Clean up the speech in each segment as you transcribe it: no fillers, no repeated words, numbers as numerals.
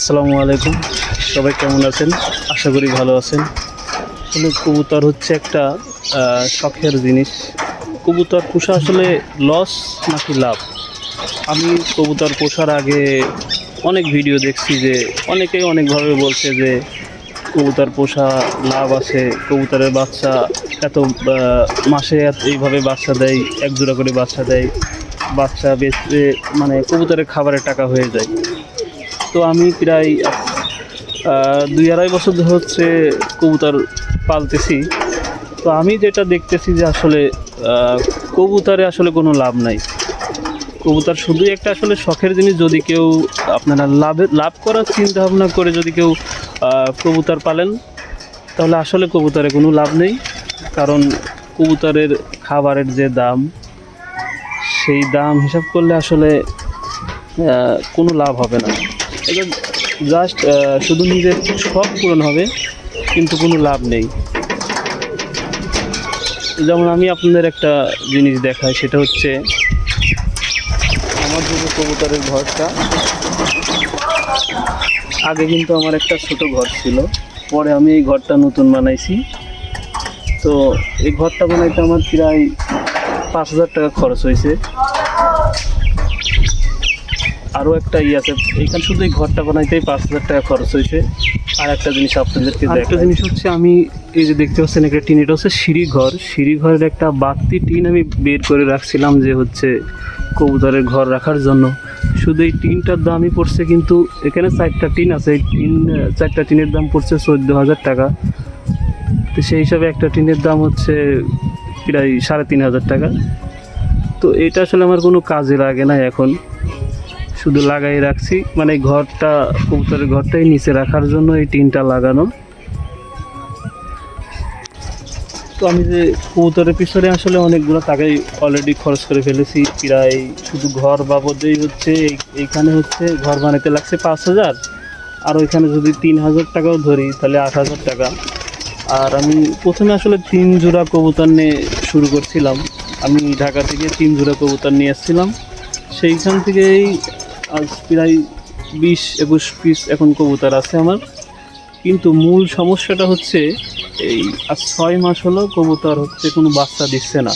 আসসালামু আলাইকুম, সবাই কেমন আছেন? আশা করি ভালো আছেন। আসলে কবুতর হচ্ছে একটা শখের জিনিস। কবুতর পোষা আসলে লস নাকি লাভ? আমি কবুতর পোষার আগে অনেক ভিডিও দেখছি যে অনেকেই অনেকভাবে বলছে যে কবুতর পোষা লাভ আছে, কবুতরের বাচ্চা এত মাসে এইভাবে বাচ্চা দেয়, এক জোড়া করে বাচ্চা দেয়, বাচ্চা বেচতে মানে কবুতরের খাবারের টাকা হয়ে যায়। তো আমি প্রায় 2-2.5 বছর ধরে হচ্ছে কবুতর পালতেছি। তো আমি যেটা দেখতেছি যে আসলে কবুতরে আসলে কোনো লাভ নাই। কবুতর শুধুই একটা আসলে শখের জিনিস। যদি কেউ আপনারা লাভ করার চিন্তা ভাবনা করে যদি কেউ কবুতর পালেন, তাহলে আসলে কবুতরে কোনো লাভ নেই। কারণ কবুতরের খাবারের যে দাম, সেই দাম হিসাব করলে আসলে কোনো লাভ হবে না। এটা জাস্ট শুধু নিজের শখ পূরণ হবে, কিন্তু কোনো লাভ নেই। যেমন আমি আপনাদের একটা জিনিস দেখাই, সেটা হচ্ছে আমার যে কবুতরের ঘরটা। আগে কিন্তু আমার একটা ছোট ঘর ছিল, পরে আমি এই ঘরটা নতুন বানাইছি। তো এই ঘরটা বানাইতে আমার প্রায় 5,000 টাকা খরচ হয়েছে। আরও একটা আছে, এইখানে শুধু এই ঘরটা বানাইতেই 5,000 টাকা খরচ হয়েছে। আর একটা জিনিস আপনাদেরকে, একটা জিনিস হচ্ছে, আমি এই যে দেখতে পাচ্ছেন একটা টিন, এটা হচ্ছে সিঁড়িঘরের একটা বাড়তি টিন আমি বের করে রাখছিলাম যে হচ্ছে কবুতরের ঘর রাখার জন্য। শুধু এই টিনটার দামই পড়ছে, কিন্তু এখানে 4টা টিন আছে, এই 4টা টিনের দাম পড়ছে 14,000 টাকা। তো সেই হিসাবে একটা টিনের দাম হচ্ছে প্রায় 3,500 টাকা। তো এটা আসলে আমার কোনো কাজে লাগে না এখন, শুধু লাগাই রাখছি। মানে ঘরটা, কবুতরের ঘরটাই নিচে রাখার জন্য এই টিনটা লাগানো। তো আমি যে কবুতরের পিছনে আসলে অনেকগুলো টাকাই অলরেডি খরচ করে ফেলেছি। প্রায় শুধু ঘর বাবদেই হচ্ছে এইখানে হচ্ছে ঘর বানাতে লাগছে 5,000, আর ওইখানে যদি 3,000 টাকাও ধরি তাহলে 8,000 টাকা। আর আমি প্রথমে আসলে 3 জোড়া কবুতর নিয়ে শুরু করছিলাম। আমি ঢাকা থেকে 3 জোড়া কবুতর নিয়ে এসেছিলাম। সেইখান থেকেই আজ প্রায় 20-21 পিস এখন কবুতর আছে আমার। কিন্তু মূল সমস্যাটা হচ্ছে এই আজ 6 মাস হলো কবুতর হচ্ছে কোনো বাচ্চা দিচ্ছে না,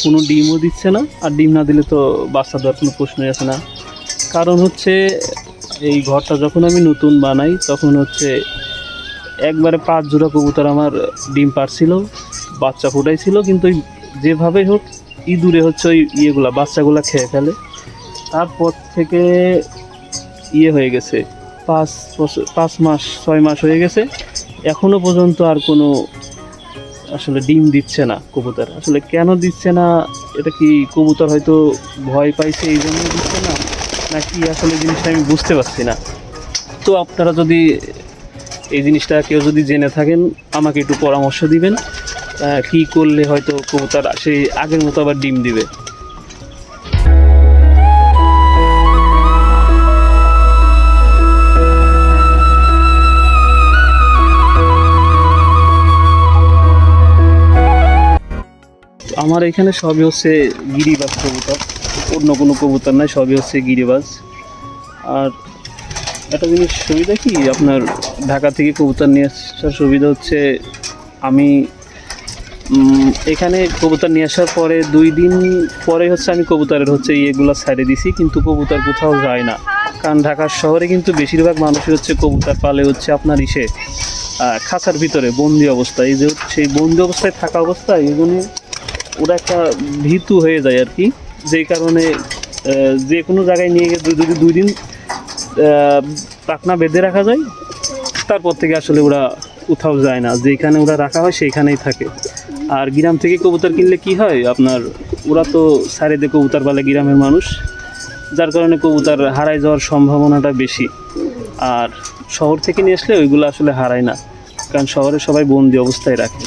কোনো ডিমও দিচ্ছে না। আর ডিম না দিলে তো বাচ্চা দেওয়ার কোনো প্রশ্নই আসে না। কারণ হচ্ছে এই ঘরটা যখন আমি নতুন বানাই, তখন হচ্ছে একবারে 5 জোড়া কবুতর আমার ডিম পারছিল, বাচ্চা ফুটাইছিল। কিন্তু যেভাবেই হোক ইঁদুরে হচ্ছে ওই বাচ্চাগুলা খেয়ে ফেলে। তারপর থেকে হয়ে গেছে 5 মাস 6 মাস হয়ে গেছে, এখনও পর্যন্ত আর কোনো আসলে ডিম দিচ্ছে না কবুতর। আসলে কেন দিচ্ছে না, এটা কি কবুতর হয়তো ভয় পাইছে এই জন্য দিচ্ছে না, নাকি আসলে জিনিসটা আমি বুঝতে পারছি না। তো আপনারা যদি এই জিনিসটা কেউ যদি জেনে থাকেন, আমাকে একটু পরামর্শ দিবেন কি করলে হয়তো কবুতর সেই আগের মতো আবার ডিম দিবে। আমার এখানে সবই হচ্ছে গিরিবাজ কবুতর, অন্য কোনো কবুতর নাই, সবই হচ্ছে গিরিবাজ। আর একটা জিনিস সুবিধা কি, আপনার ঢাকা থেকে কবুতর নিয়ে আসার সুবিধা হচ্ছে, আমি এখানে কবুতর নিয়ে আসার পরে 2 দিন পরে হচ্ছে আমি কবুতরের হচ্ছে এগুলো ছাড়ে দিছি, কিন্তু কবুতর কোথাও যায় না। কারণ ঢাকার শহরে কিন্তু বেশিরভাগ মানুষই হচ্ছে কবুতর পালে হচ্ছে আপনার খাঁচার ভিতরে বন্দি অবস্থায়। এই যে সেই বন্দি অবস্থায় থাকা অবস্থায়, এই জন্য ওরা একটা ভীতু হয়ে যায় আর কি। যেই কারণে যে কোনো জায়গায় নিয়ে গিয়ে যদি 2 দিন পাখনা বেঁধে রাখা যায়, তারপর থেকে আসলে ওরা কোথাও যায় না। যেখানে ওরা রাখা হয় সেইখানেই থাকে। আর গ্রাম থেকে কবুতর কিনলে কি হয়, আপনার ওরা তো সাইডে দিয়ে কবুতর পালে গ্রামের মানুষ, যার কারণে কবুতর হারাই যাওয়ার সম্ভাবনাটা বেশি। আর শহর থেকে নিয়ে আসলে ওইগুলো আসলে হারায় না, কারণ শহরে সবাই বন্দি অবস্থায় রাখে।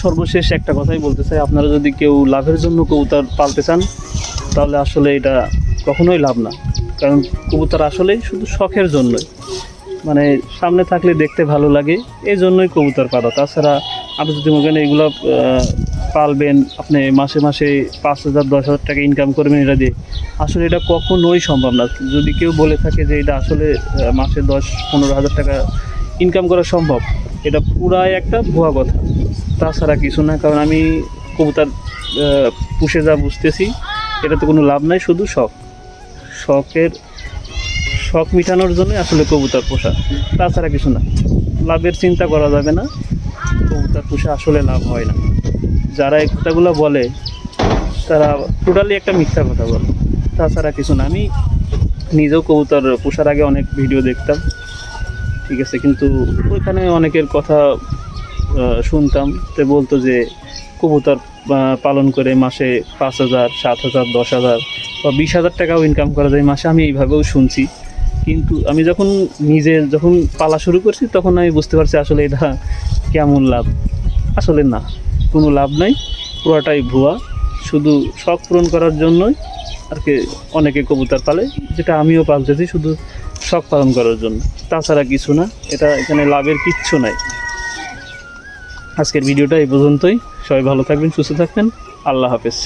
সর্বশেষ একটা কথাই বলতে চাই, আপনারা যদি কেউ লাভের জন্য কবুতর পালতে চান, তাহলে আসলে এটা কখনোই লাভ না। কারণ কবুতর আসলেই শুধু শখের জন্যই, মানে সামনে থাকলে দেখতে ভালো লাগে, এই জন্যই কবুতর পালা। তাছাড়া আপনি যদি মনে করেন এগুলো পালবেন, আপনি মাসে মাসে 5,000 10,000 টাকা ইনকাম করবেন এটা দিয়ে, আসলে এটা কখনোই সম্ভব না। যদি কেউ বলে থাকে যে এটা আসলে মাসে 10-15 হাজার টাকা ইনকাম করা সম্ভব, এটা পুরাই একটা ভুয়া কথা, তাছাড়া কিছু না। কারণ আমি কবুতর পুষে যা বুঝতেছি, এটাতে কোনো লাভ নাই, শুধু শখ মিটানোর জন্য আসলে কবুতর পোষা, তাছাড়া কিছু না। লাভের চিন্তা করা যাবে না, কবুতর পুষে আসলে লাভ হয় না। যারা এই কথাগুলো বলে তারা টোটালি একটা মিথ্যা কথা বলে, তাছাড়া কিছু না। আমি নিজেও কবুতর পোষার আগে অনেক ভিডিও দেখতাম, ঠিক আছে, কিন্তু ওইখানে অনেকের কথা শুনতাম, তো বলতো যে কবুতর পালন করে মাসে 5,000 7,000 10,000 বা 20,000 টাকাও ইনকাম করা যায় মাসে। আমি এইভাবেও শুনছি, কিন্তু আমি যখন পালা শুরু করছি তখন আমি বুঝতে পারছি আসলে এটা কেমন লাভ। আসলে না, কোনো লাভ নাই, পুরোটাই ভুয়া, শুধু শখ পূরণ করার জন্যই আর কি অনেকে কবুতর পালে, যেটা আমিও পালতেছি শুধু শখ পালন করার জন্য, তাছাড়া কিছু না। এখানে লাভের কিচ্ছু নাই। আজকের ভিডিওটা এই পর্যন্তই। সবাই ভালো থাকবেন, সুস্থ থাকবেন। আল্লাহ হাফেজ।